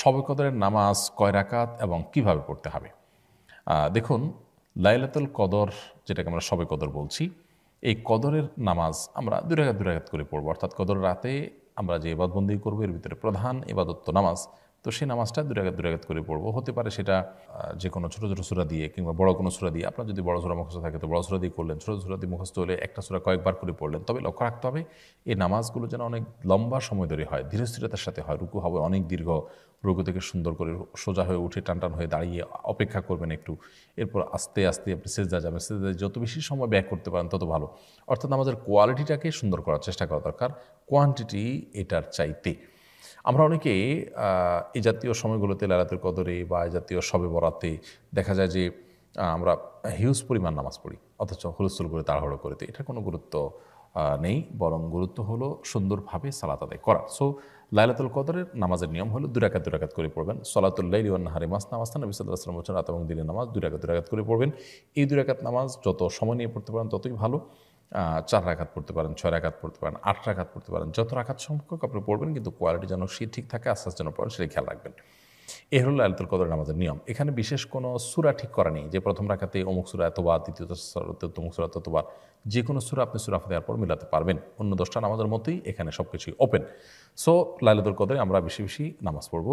শবে কদরের নামাজ কয় রাকাত এবং কিভাবে পড়তে হবে? দেখুন, লাইলাতুল কদর যেটাকে আমরা শবে কদর বলছি, এই কদরের নামাজ আমরা ২ রাকাত ২ রাকাত করে পড়ব। অর্থাৎ কদর রাতে আমরা যে ইবাদতবন্দি করব এর ভিতরে প্রধান ইবাদত তো নামাজ। তো সেই নামাজটা ২ রাকাত ২ রাকাত করে পড়ব। হতে পারে সেটা যে কোনো ছোটো ছোটো সূরা দিয়ে কিংবা বড় কোনো সূরা দিয়ে। আপনার যদি বড় সূরা মুখস্থ থাকে তো বড় সূরা দিয়ে করলেন, ছোটো সূরা দিয়ে মুখস্থ হলে একটা সূরা কয়েকবার করে পড়লেন। তবে লক্ষ্য রাখতে হবে এই নামাজগুলো যেন অনেক লম্বা সময় ধরে হয়, ধীরস্থিরতার সাথে হয়। রুকু হবে অনেক দীর্ঘ, রুকু থেকে সুন্দর করে সোজা হয়ে উঠে টানটান হয়ে দাঁড়িয়ে অপেক্ষা করবেন একটু। এরপর আস্তে আস্তে আপনি সেজদা যাবেন। সেজদায় যত বেশি সময় ব্যয় করতে পারেন তত ভালো। অর্থাৎ আমাদের কোয়ালিটিটাকে সুন্দর করার চেষ্টা করা দরকার, কোয়ান্টিটি এটার চাইতে। আমরা অনেকে এই জাতীয় সময়গুলোতে লাইলাতুল কদরে বা এই জাতীয় শবে বরাতে দেখা যায় যে আমরা হিউজ পরিমাণ নামাজ পড়ি, অথচ হুলস্থুল করে তাড়াহুড়ো করে। তো এটার কোনো গুরুত্ব নেই, বরং গুরুত্ব হলো সুন্দরভাবে সালাত আদায় করা। সো লাইলাতুল কদরের নামাজের নিয়ম হলো ২ রাকাত ২ রাকাত করে পড়বেন। সলাতুল লাইলি ওয়ান নাহারি মাসনা মাসনা, নবী সাল্লাল্লাহু আলাইহি ওয়াসাল্লাম বলেছেন রাত এবং দিনের নামাজ ২ রাকাত ২ রাকাত করে পড়বেন। এই ২ রাকাত নামাজ যত সময় নিয়ে পড়তে পারেন ততই ভালো। ৪ রাকাত পড়তে পারেন, ৬ রাকাত পড়তে পারেন, ৮ রাকাত পড়তে পারেন। যত রাকাত সংখ্যক আপনি পড়বেন, কিন্তু কোয়ালিটি যেন সে ঠিক থাকে, আস্তে আস্তে যেন পড়েন, সেটা খেয়াল রাখবেন। এ হলো লাইলাতুল কদরের নামাজের নিয়ম। এখানে বিশেষ কোনো সূরা ঠিক করা নেই যে প্রথম রাকাতে অমুক সূরা এতবার, দ্বিতীয় রাকাতে অমুক সূরা ততবার। যে কোনো সূরা আপনি সূরা ফাতিহার পর মিলাতে পারবেন। অন্য ১০টা নামাজের মতোই এখানে সব কিছুই ওপেন। সো লাইলাতুল কদরে আমরা বেশি বেশি নামাজ পড়ব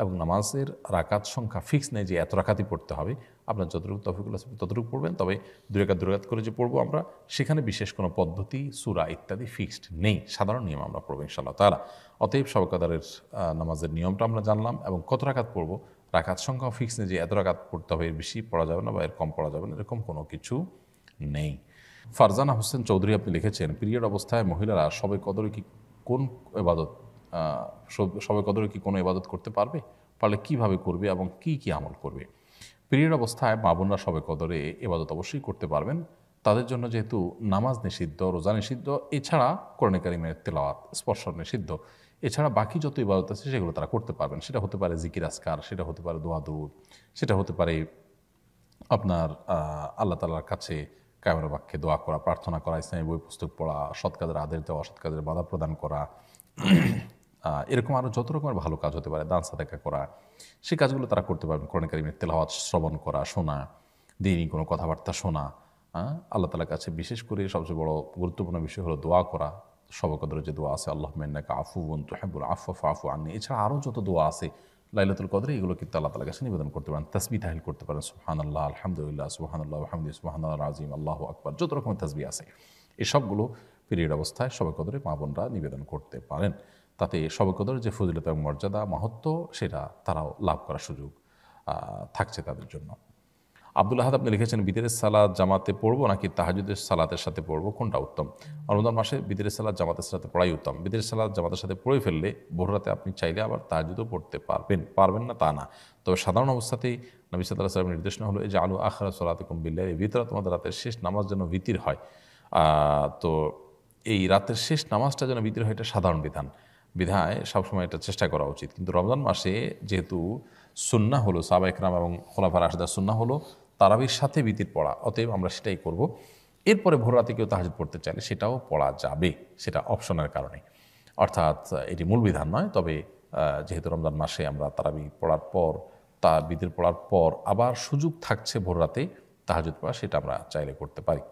এবং নামাজের রাকাত সংখ্যা ফিক্স নেই যে এত রাকাতই পড়তে হবে। আপনার যতটুকু তৌফিকুল আছে ততটুকু পড়বেন। তবে ২ রাকাত ২ রাকাত করে যে পড়বো আমরা, সেখানে বিশেষ কোনো পদ্ধতি, সূরা ইত্যাদি ফিক্সড নেই। সাধারণ নিয়ম আমরা পড়বো ইনশাআল্লাহ তাআলা। অতএব শবে কদরের নামাজের নিয়মটা আমরা জানলাম এবং কত রাকাত পড়বো। রাকাত সংখ্যাও ফিক্স নেই যে এত রাকাত পড়তে হবে, এর বেশি পড়া যাবে না বা এর কম পড়া যাবে না, এরকম কোনো কিছু নেই। ফারজানা হোসেন চৌধুরী আপনি লিখেছেন, পিরিয়ড অবস্থায় মহিলারা শবে কদরে কি কোন ইবাদত শবে কদরে কি কোনো ইবাদত করতে পারবে? পারলে কিভাবে করবে এবং কি কি আমল করবে? পিরিয়ড অবস্থায় মা বোনরা শবে কদরে ইবাদত অবশ্যই করতে পারবেন। তাদের জন্য যেহেতু নামাজ নিষিদ্ধ, রোজা নিষিদ্ধ, এছাড়া কোরআনে কারিমের তেলাওয়াত স্পর্শ নিষিদ্ধ, এছাড়া বাকি যত ইবাদত আছে সেগুলো তারা করতে পারবেন। সেটা হতে পারে জিকির আজকার, সেটা হতে পারে দোয়া দুরূদ, সেটা হতে পারে আপনার আল্লাহ তাআলার কাছে কায়মের বাক্যে দোয়া করা, প্রার্থনা করা, ইসলামী বই পুস্তক পড়া, সৎ কাজের আদেশ দেওয়া, অসৎ কাজের বাধা প্রদান করা, এরকম আরও যত রকমের ভালো কাজ হতে পারে, দান সাদাকা করা, সেই কাজগুলো তারা করতে পারবেন। কোরআন কারিমের তেলাওয়াত শ্রবণ করা, শোনা, দিনই কোনো কথাবার্তা শোনা, আল্লাহ তাআলার কাছে বিশেষ করে সবচেয়ে বড় গুরুত্বপূর্ণ বিষয় হলো দোয়া করা। শবে কদরে যে দোয়া আছে, আল্লাহুম্মা ইন্নাকা আফুউন তুহিব্বুল আফওয়া ফাআফু আন্নী, এছাড়া আরও যত দোয়া আছে লাইলাতুল কদরে, এগুলো কিন্তু আল্লাহ তাআলার কাছে নিবেদন করতে পারেন। তাসবিহ তাহলিল করতে পারেন, সুবহানাল্লাহ, আলহামদুলিল্লাহ, সুবহানাল্লাহ ওয়া বিহামদিহি, সুবহানাল্লাহিল আযীম, আল্লাহু আকবার, যত রকমের তাসবিহ আছে এসবগুলো পিরিয়ড অবস্থায় শবে কদরে মা বোনরা নিবেদন করতে পারেন। তাতে শবে কদরের যে ফজিলত এবং মর্যাদা, মাহাত্ম্য, সেটা তারাও লাভ করার সুযোগ থাকছে তাদের জন্য। আব্দুল আহাদ আপনি লিখেছেন, বিতরের সালাত জামাতে পড়বো নাকি তাহাজ্জুদের সালাতের সাথে পড়বো, কোনটা উত্তম? রমজান মাসে বিতরের সালাত জামাতের সাথে পড়াই উত্তম। বিতরের সালাত জামাতের সাথে পড়ে ফেললে ভোর রাতে আপনি চাইলে আবার তাহাজ্জুদও পড়তে পারবেন না তা না। তবে সাধারণ অবস্থাতেই নবী সাল্লাল্লাহু আলাইহি ওয়াসাল্লামের নির্দেশনা হলো যে আলু আখিরা সালাতিকুম বিল্লাইল, ভিতরে তোমাদের রাতের শেষ নামাজ যেন ভিতির হয়। তো এই রাতের শেষ নামাজটা যেন ভিতর হয়, এটা সাধারণ বিধায় সবসময় এটা চেষ্টা করা উচিত। কিন্তু রমজান মাসে যেহেতু সুন্নাহ হলো, সাহাবা ইকরাম এবং খোলাফায়ে রাশিদার সুন্নাহ হলো তারাবির সাথে বিতির পড়া, অতএব আমরা সেটাই করব। এরপরে ভোর রাতে কেউ তাহাজ্জুদ পড়তে চাইলে সেটাও পড়া যাবে, সেটা অপশনের কারণে। অর্থাৎ এটি মূল বিধান নয়। তবে যেহেতু রমজান মাসে আমরা তারাবি পড়ার পর, বিতির পড়ার পর আবার সুযোগ থাকছে ভোর রাতে তাহাজ্জুদ পড়া, সেটা আমরা চাইলে করতে পারি।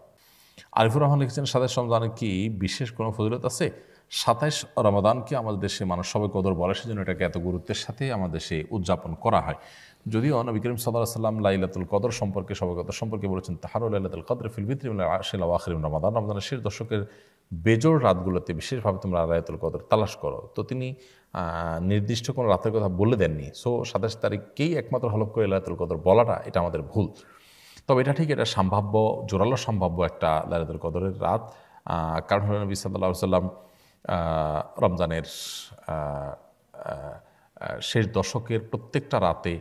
আরিফুর রহমান লিখেছেন, ২৭ রমজানের কি বিশেষ কোনো ফজিলত আছে? ২৭ রমাদানকে আমাদের দেশে মানুষ শবে কদর বলে, সেজন্য এটাকে এত গুরুত্বের সাথে আমাদের দেশে উদযাপন করা হয়। যদিও নবী করিম সাল্লাল্লাহু আলাইহি ওয়াসাল্লাম লাইলাতুল কদর সম্পর্কে, শবে কদর সম্পর্কে বলেছেন, তাহারু লাইলাতুল কদর ফিল ভিতরি মিনাল আশরিল আওয়াখির মিন রমাদান, রমজানের শেষ দশকের বেজোড় রাতগুলোতে বিশেষভাবে তোমরা লাইলাতুল কদর তালাশ করো। তো তিনি নির্দিষ্ট কোনো রাতের কথা বলে দেননি। সো ২৭ তারিখকেই একমাত্র হলফ করে লাইলাতুল কদর বলাটা, এটা আমাদের ভুল। তবে এটা ঠিক, এটা সম্ভাব্য, জোরালো সম্ভাব্য একটা লাইলাতুল কদরের রাত। কারণ হলো নবী সাল্লাল্লাহু আলাইহি ওয়াসাল্লাম রমজানের শেষ দশকের প্রত্যেকটা রাতে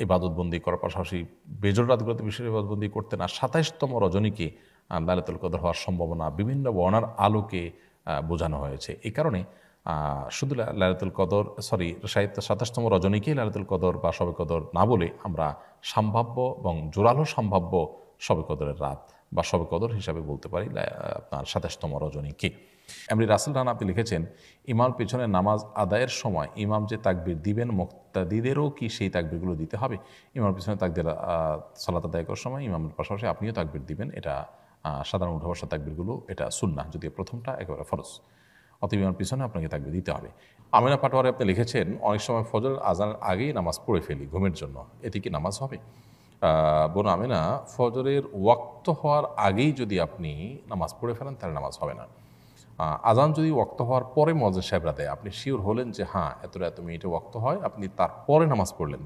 ইবাদতবন্দি করার পাশাপাশি বেজোড় রাতগুলোতে বিশেষ ইবাদতবন্দি করতেন। আর ২৭তম রজনীকে লাইলাতুল কদর হওয়ার সম্ভাবনা বিভিন্ন বর্ণার আলোকে বোঝানো হয়েছে। এই কারণে শুধু লাইলাতুল কদর, ২৭তম রজনীকেই লাইলাতুল কদর বা শবে কদর না বলে আমরা সম্ভাব্য এবং জোরালো সম্ভাব্য শবে কদরের রাত বা শবে কদর হিসাবে বলতে পারি আপনার 27তম রজনীকে। এমনি রাসেল রানা আপনি লিখেছেন, ইমাম পেছনে নামাজ আদায়ের সময় ইমাম যে তাকবীর দিবেন মুক্তাদিদেরও কি সেই তাকবীরগুলো দিতে হবে? ইমামের পিছনে সালাত আদায় করার সময় ইমামের পাশাপাশি আপনিও তাকবীর দিবেন, এটা সাধারণ উঠা বসা তাকবীরগুলো এটা সুন্নাহ, যদিও প্রথমটা একেবারে ফরজ। অতএব ইমামের পিছনে আপনাকে তাকবীর দিতে হবে। আমিনা পাটোয়ারি আপনি লিখেছেন, অনেক সময় ফজর আজানের আগেই নামাজ পড়ে ফেলি ঘুমের জন্য, এতে কি নামাজ হবে? বোন আমিনা, ফজরের ওয়াক্ত হওয়ার আগেই যদি আপনি নামাজ পড়ে ফেলেন তাহলে নামাজ হবে না। আজান যদি ওয়াক্ত হওয়ার পরে মুয়াজ্জিন সাহেবরা দেয়, আপনি শিওর হলেন যে হ্যাঁ এতটা এত মিনিটে ওয়াক্ত হয়, আপনি তারপরে নামাজ পড়লেন,